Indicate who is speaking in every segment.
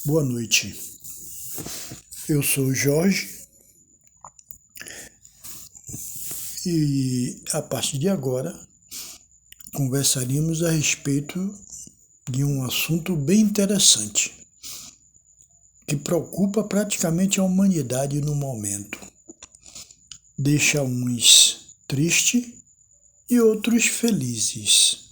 Speaker 1: Boa noite, eu sou o Jorge e a partir de agora conversaremos a respeito de um assunto bem interessante que preocupa praticamente a humanidade no momento. Deixa uns tristes e outros felizes.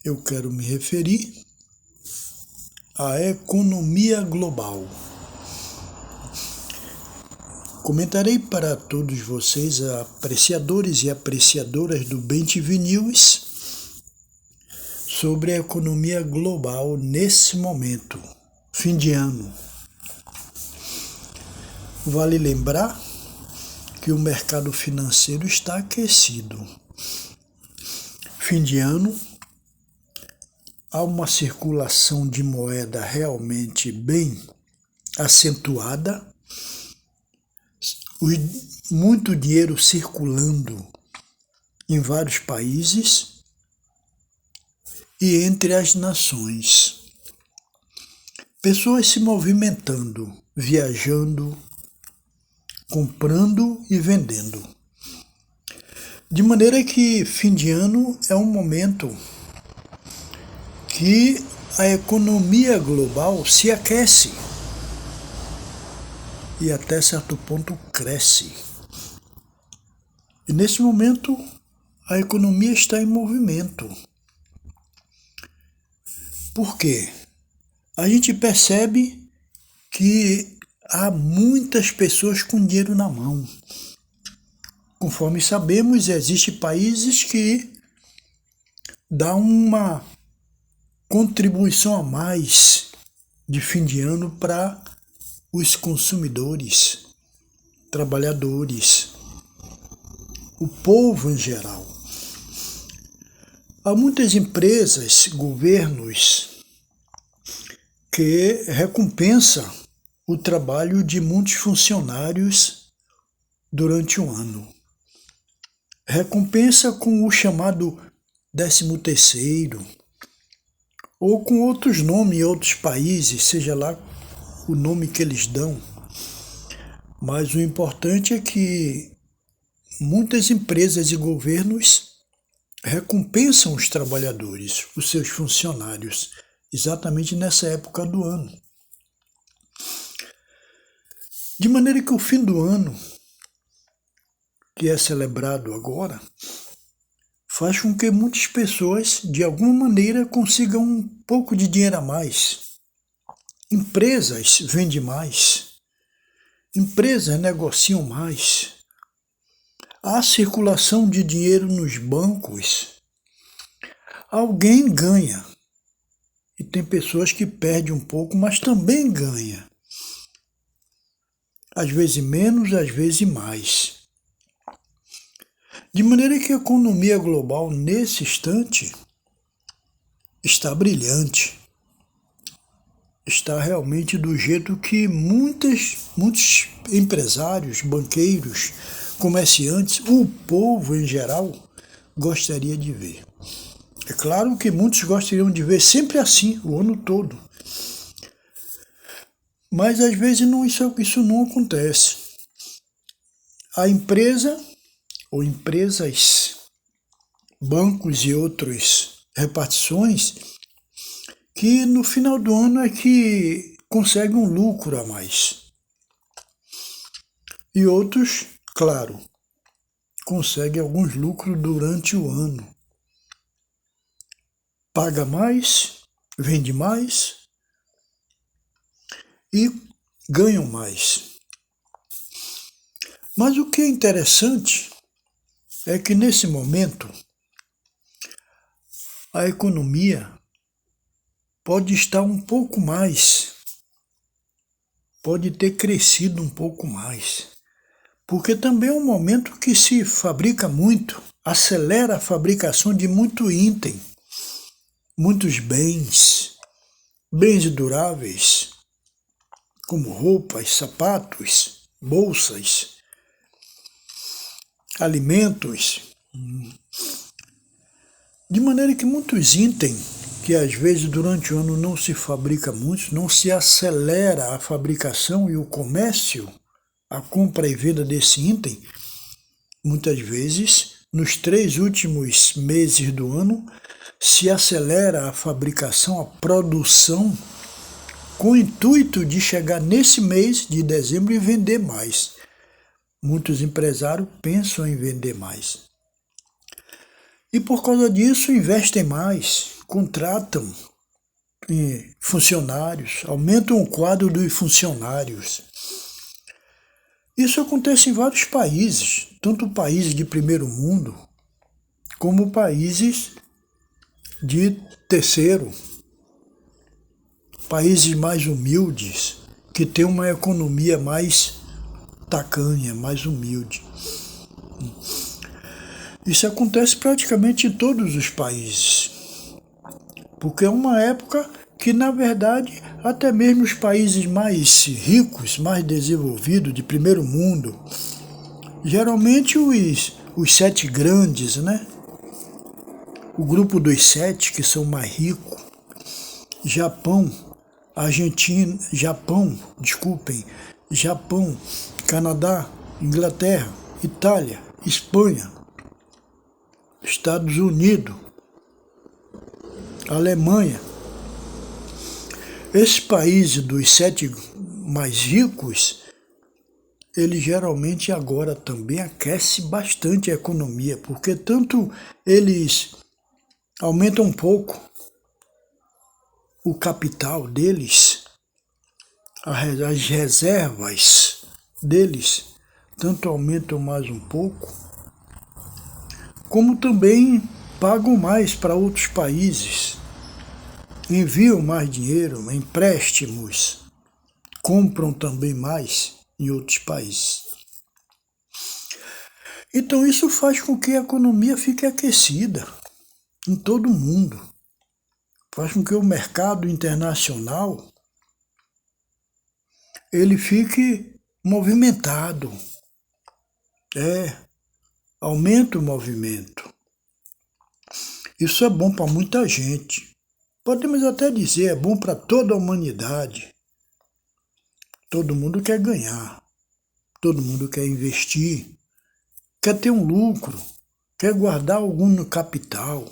Speaker 1: Eu quero me referir à economia global. Comentarei para todos vocês, apreciadores e apreciadoras do BenTV News, sobre a economia global nesse momento, fim de ano. Vale lembrar que o mercado financeiro está aquecido. Fim de ano, há uma circulação de moeda realmente bem acentuada, muito dinheiro circulando em vários países e entre as nações. Pessoas se movimentando, viajando, comprando e vendendo. De maneira que fim de ano é um momento que a economia global se aquece e até certo ponto cresce. E nesse momento a economia está em movimento. Por quê? A gente percebe que há muitas pessoas com dinheiro na mão. Conforme sabemos, existem países que dão uma contribuição a mais de fim de ano para os consumidores, trabalhadores, o povo em geral. Há muitas empresas, governos, que recompensam o trabalho de muitos funcionários durante o ano. Recompensa com o chamado 13º, ou com outros nomes em outros países, seja lá o nome que eles dão. Mas o importante é que muitas empresas e governos recompensam os trabalhadores, os seus funcionários, exatamente nessa época do ano. De maneira que o fim do ano, que é celebrado agora, faz com que muitas pessoas, de alguma maneira, consigam um pouco de dinheiro a mais. Empresas vendem mais, empresas negociam mais, há circulação de dinheiro nos bancos, alguém ganha, e tem pessoas que perdem um pouco, mas também ganha. Às vezes menos, às vezes mais. De maneira que a economia global, nesse instante, está brilhante. Está realmente do jeito que muitos empresários, banqueiros, comerciantes, o povo em geral, gostaria de ver. É claro que muitos gostariam de ver sempre assim, o ano todo. Mas às vezes isso não acontece. A empresa ou empresas, bancos e outras repartições, que no final do ano é que conseguem um lucro a mais. E outros, claro, conseguem alguns lucros durante o ano. Paga mais, vende mais e ganham mais. Mas o que é interessante é que nesse momento a economia pode estar um pouco mais, pode ter crescido um pouco mais, porque também é um momento que se fabrica muito, acelera a fabricação de muito item, muitos bens duráveis, como roupas, sapatos, bolsas, alimentos, de maneira que muitos itens que às vezes durante o ano não se fabrica muito, não se acelera a fabricação e o comércio, a compra e venda desse item, muitas vezes, nos 3 últimos meses do ano, se acelera a fabricação, a produção, com o intuito de chegar nesse mês de dezembro e vender mais. Muitos empresários pensam em vender mais. E por causa disso investem mais, contratam funcionários, aumentam o quadro dos funcionários. Isso acontece em vários países, tanto países de primeiro mundo, como países de terceiro, países mais humildes, que têm uma economia mais tacanha, mais humilde. Isso acontece praticamente em todos os países, porque é uma época que, na verdade, até mesmo os países mais ricos, mais desenvolvidos, de primeiro mundo, geralmente os 7 grandes, né? O grupo dos 7 que são mais ricos, Japão, Japão, Canadá, Inglaterra, Itália, Espanha, Estados Unidos, Alemanha. Esses países dos 7 mais ricos, eles geralmente agora também aquecem bastante a economia, porque tanto eles aumentam um pouco o capital deles, as reservas deles, tanto aumentam mais um pouco, como também pagam mais para outros países, enviam mais dinheiro, empréstimos, compram também mais em outros países. Então isso faz com que a economia fique aquecida em todo o mundo. Faz com que o mercado internacional ele fique movimentado. Aumenta o movimento. Isso é bom para muita gente. Podemos até dizer, é bom para toda a humanidade. Todo mundo quer ganhar, todo mundo quer investir, quer ter um lucro, quer guardar algum no capital.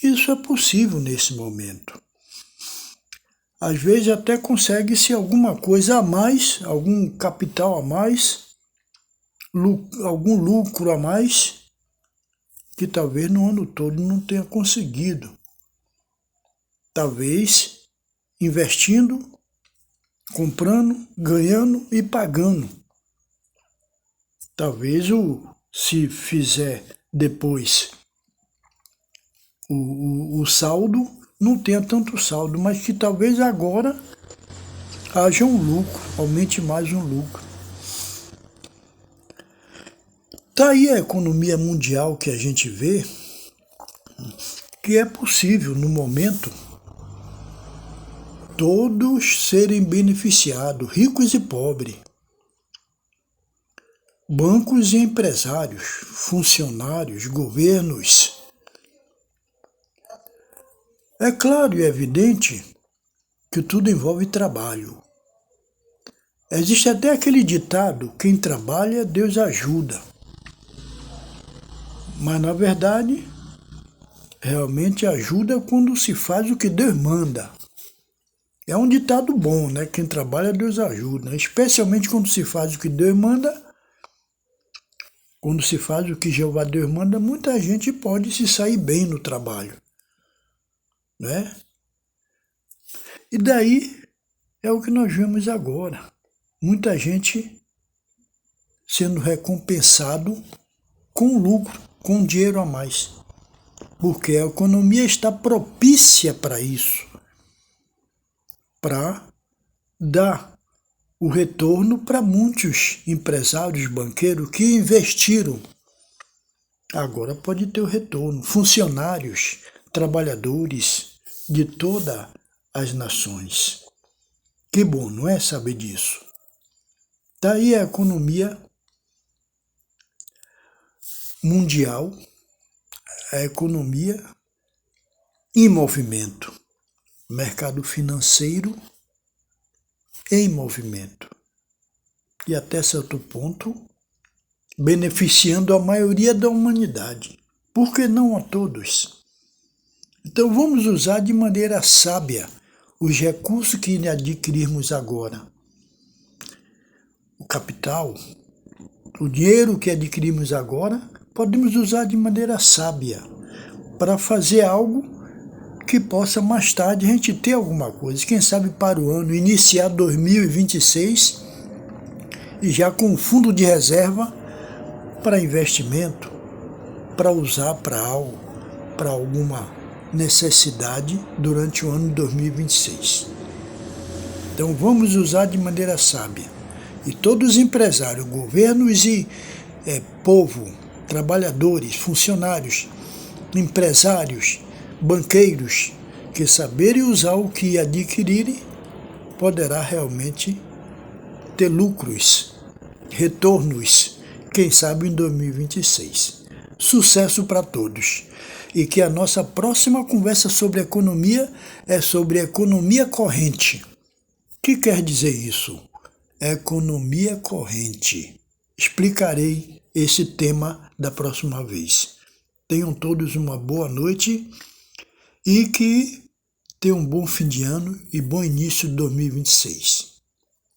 Speaker 1: Isso é possível nesse momento. Às vezes até consegue-se alguma coisa a mais, algum capital a mais, algum lucro a mais, que talvez no ano todo não tenha conseguido. Talvez investindo, comprando, ganhando e pagando. Talvez se fizer depois o saldo, não tenha tanto saldo, mas que talvez agora haja um lucro, aumente mais um lucro. Está aí a economia mundial que a gente vê, que é possível, no momento, todos serem beneficiados, ricos e pobres, bancos e empresários, funcionários, governos. É claro e evidente que tudo envolve trabalho. Existe até aquele ditado, quem trabalha, Deus ajuda. Mas, na verdade, realmente ajuda quando se faz o que Deus manda. É um ditado bom, né? Quem trabalha, Deus ajuda. Especialmente quando se faz o que Deus manda. Quando se faz o que Jeová Deus manda, muita gente pode se sair bem no trabalho, né? E daí é o que nós vemos agora. Muita gente sendo recompensado com lucro, com dinheiro a mais. Porque a economia está propícia para isso, para dar o retorno para muitos empresários, banqueiros que investiram. Agora pode ter o retorno. Funcionários, trabalhadores de todas as nações. Que bom, não é, saber disso? Daí a economia mundial, a economia em movimento, mercado financeiro em movimento e até certo ponto beneficiando a maioria da humanidade, por que não a todos? Então vamos usar de maneira sábia os recursos que adquirirmos agora. O capital, o dinheiro que adquirimos agora, podemos usar de maneira sábia para fazer algo que possa mais tarde a gente ter alguma coisa. Quem sabe para o ano iniciar 2026 e já com um fundo de reserva para investimento, para usar para algo, para alguma necessidade durante o ano de 2026. Então vamos usar de maneira sábia. E todos os empresários, governos e povo, trabalhadores, funcionários, empresários, banqueiros, que saberem usar o que adquirirem, poderá realmente ter lucros, retornos, quem sabe em 2026. Sucesso para todos. E que a nossa próxima conversa sobre economia é sobre economia corrente. O que quer dizer isso? Economia corrente. Explicarei esse tema da próxima vez. Tenham todos uma boa noite e que tenham um bom fim de ano e bom início de 2026.